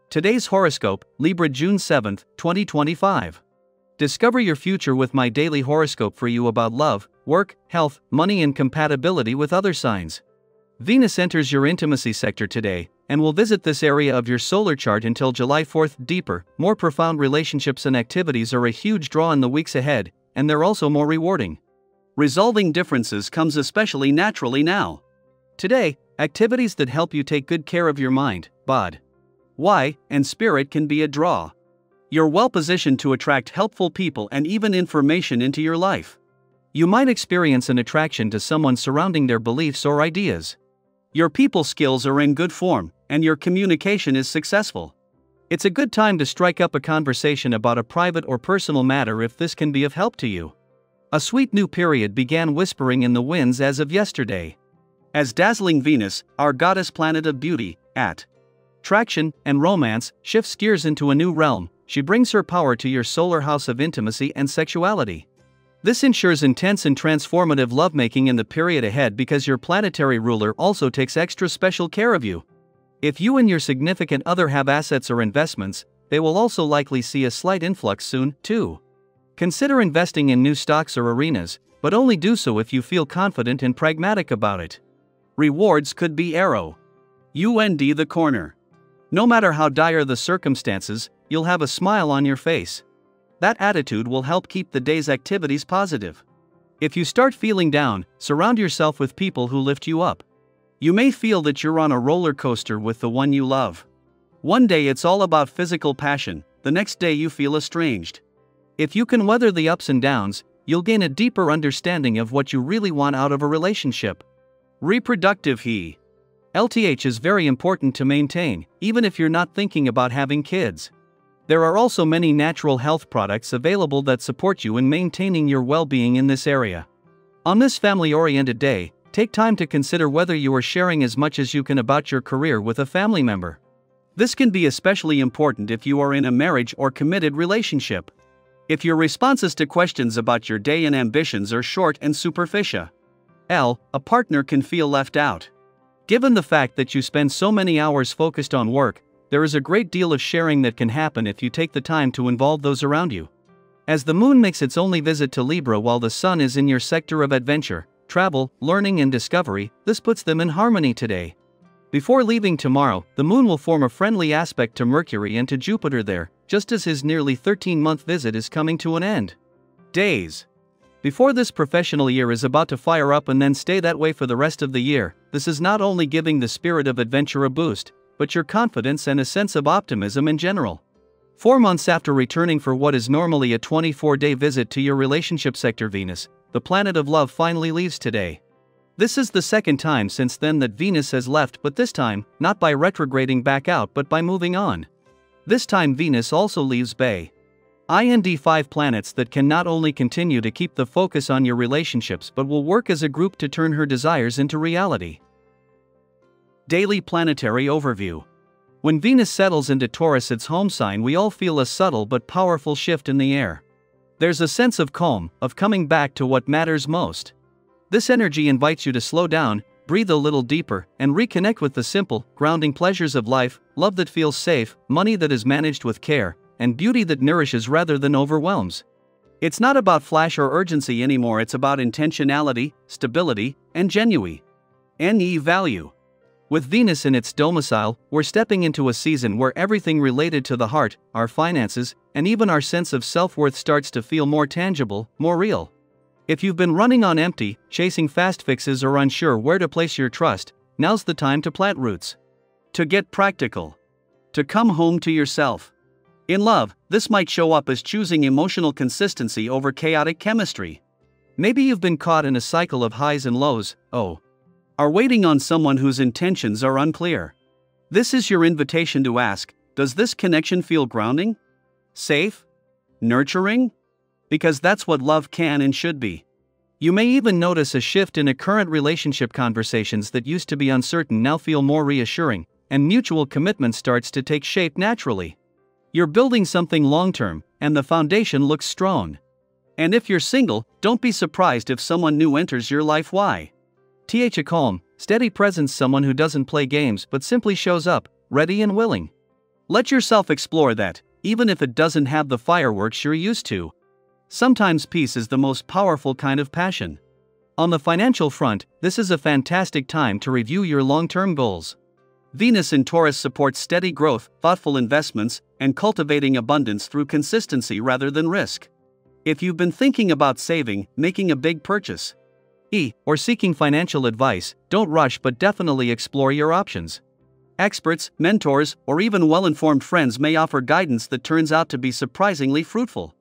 Today's horoscope, Libra June 7, 2025. Discover your future with my daily horoscope for you about love, work, health, money and compatibility with other signs. Venus enters your intimacy sector today, and will visit this area of your solar chart until July 4th. Deeper, more profound relationships and activities are a huge draw in the weeks ahead, and they're also more rewarding. Resolving differences comes especially naturally now. Today, activities that help you take good care of your mind, body, and spirit can be a draw. You're well positioned to attract helpful people and even information into your life. You might experience an attraction to someone surrounding their beliefs or ideas. Your people skills are in good form, and your communication is successful. It's a good time to strike up a conversation about a private or personal matter if this can be of help to you. A sweet new period began whispering in the winds as of yesterday. As dazzling Venus, our goddess planet of beauty, attraction and romance, shifts gears into a new realm, she brings her power to your solar house of intimacy and sexuality. This ensures intense and transformative lovemaking in the period ahead because your planetary ruler also takes extra special care of you. If you and your significant other have assets or investments, they will also likely see a slight influx soon, too. Consider investing in new stocks or arenas, but only do so if you feel confident and pragmatic about it. Rewards could be arrow. The corner. No matter how dire the circumstances, you'll have a smile on your face. That attitude will help keep the day's activities positive. If you start feeling down, surround yourself with people who lift you up. You may feel that you're on a roller coaster with the one you love. One day it's all about physical passion, the next day you feel estranged. If you can weather the ups and downs, you'll gain a deeper understanding of what you really want out of a relationship. Reproductive health is very important to maintain, even if you're not thinking about having kids. There are also many natural health products available that support you in maintaining your well-being in this area. On this family-oriented day, take time to consider whether you are sharing as much as you can about your career with a family member. This can be especially important if you are in a marriage or committed relationship. If your responses to questions about your day and ambitions are short and superficial, a partner can feel left out. Given the fact that you spend so many hours focused on work, there is a great deal of sharing that can happen if you take the time to involve those around you. As the moon makes its only visit to Libra while the sun is in your sector of adventure, travel, learning and discovery, this puts them in harmony today. Before leaving tomorrow, the moon will form a friendly aspect to Mercury and to Jupiter there, just as his nearly 13-month visit is coming to an end. Days before this professional year is about to fire up and then stay that way for the rest of the year, this is not only giving the spirit of adventure a boost, but your confidence and a sense of optimism in general. 4 months after returning for what is normally a 24-day visit to your relationship sector Venus, the planet of love finally leaves today. This is the second time since then that Venus has left, but this time, not by retrograding back out but by moving on. This time Venus also leaves Bay. 5 planets that can not only continue to keep the focus on your relationships but will work as a group to turn her desires into reality. Daily Planetary Overview. When Venus settles into Taurus, its home sign, we all feel a subtle but powerful shift in the air. There's a sense of calm, of coming back to what matters most. This energy invites you to slow down, breathe a little deeper, and reconnect with the simple, grounding pleasures of life, love that feels safe, money that is managed with care, and beauty that nourishes rather than overwhelms. It's not about flash or urgency anymore, it's about intentionality, stability, and genuine value. With Venus in its domicile, we're stepping into a season where everything related to the heart, our finances, and even our sense of self-worth starts to feel more tangible, more real. If you've been running on empty, chasing fast fixes or unsure where to place your trust, now's the time to plant roots. To get practical. To come home to yourself. In love, this might show up as choosing emotional consistency over chaotic chemistry. Maybe you've been caught in a cycle of highs and lows, are waiting on someone whose intentions are unclear. This is your invitation to ask, does this connection feel grounding? Safe? Nurturing? Because that's what love can and should be. You may even notice a shift in a current relationship. Conversations that used to be uncertain now feel more reassuring, and mutual commitment starts to take shape naturally. You're building something long-term, and the foundation looks strong. And if you're single, don't be surprised if someone new enters your life. A calm, steady presence, someone who doesn't play games but simply shows up, ready and willing. Let yourself explore that, even if it doesn't have the fireworks you're used to. Sometimes peace is the most powerful kind of passion. On the financial front, this is a fantastic time to review your long-term goals. Venus in Taurus supports steady growth, thoughtful investments, and cultivating abundance through consistency rather than risk. If you've been thinking about saving, making a big purchase, or seeking financial advice, don't rush but definitely explore your options. Experts, mentors, or even well-informed friends may offer guidance that turns out to be surprisingly fruitful.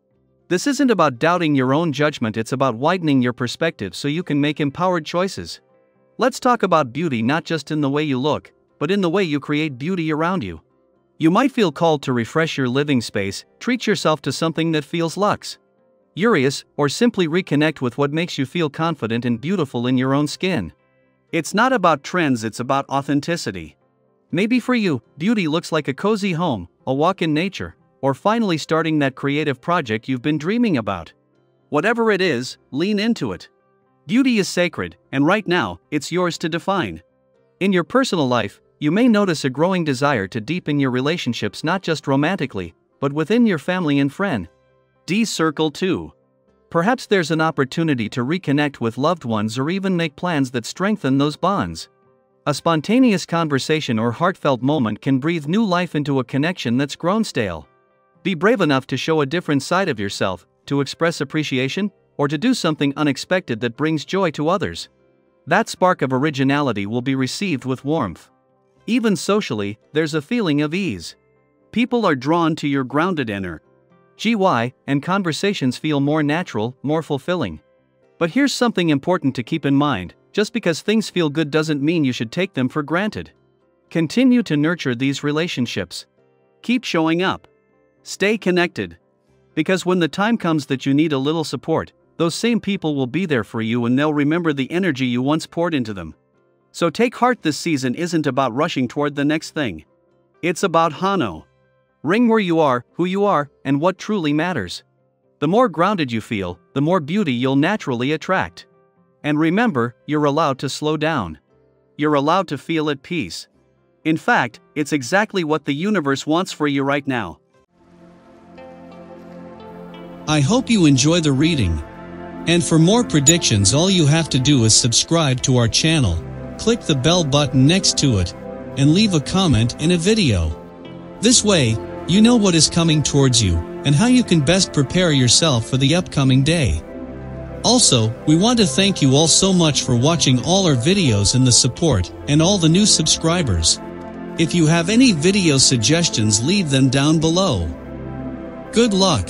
This isn't about doubting your own judgment, it's about widening your perspective so you can make empowered choices. Let's talk about beauty, not just in the way you look, but in the way you create beauty around you. You might feel called to refresh your living space, treat yourself to something that feels luxurious, or simply reconnect with what makes you feel confident and beautiful in your own skin. It's not about trends, it's about authenticity. Maybe for you, beauty looks like a cozy home, a walk in nature, or finally starting that creative project you've been dreaming about. Whatever it is, lean into it. Beauty is sacred, and right now, it's yours to define. In your personal life, you may notice a growing desire to deepen your relationships, not just romantically, but within your family and friend circle too. Perhaps there's an opportunity to reconnect with loved ones or even make plans that strengthen those bonds. A spontaneous conversation or heartfelt moment can breathe new life into a connection that's grown stale. Be brave enough to show a different side of yourself, to express appreciation, or to do something unexpected that brings joy to others. That spark of originality will be received with warmth. Even socially, there's a feeling of ease. People are drawn to your grounded energy, and conversations feel more natural, more fulfilling. But here's something important to keep in mind: just because things feel good doesn't mean you should take them for granted. Continue to nurture these relationships. Keep showing up. Stay connected. Because when the time comes that you need a little support, those same people will be there for you and they'll remember the energy you once poured into them. So take heart, this season isn't about rushing toward the next thing. It's about honoring where you are, who you are, and what truly matters. The more grounded you feel, the more beauty you'll naturally attract. And remember, you're allowed to slow down. You're allowed to feel at peace. In fact, it's exactly what the universe wants for you right now. I hope you enjoy the reading. And for more predictions, all you have to do is subscribe to our channel, click the bell button next to it, and leave a comment in a video. This way, you know what is coming towards you, and how you can best prepare yourself for the upcoming day. Also, we want to thank you all so much for watching all our videos and the support, and all the new subscribers. If you have any video suggestions, leave them down below. Good luck!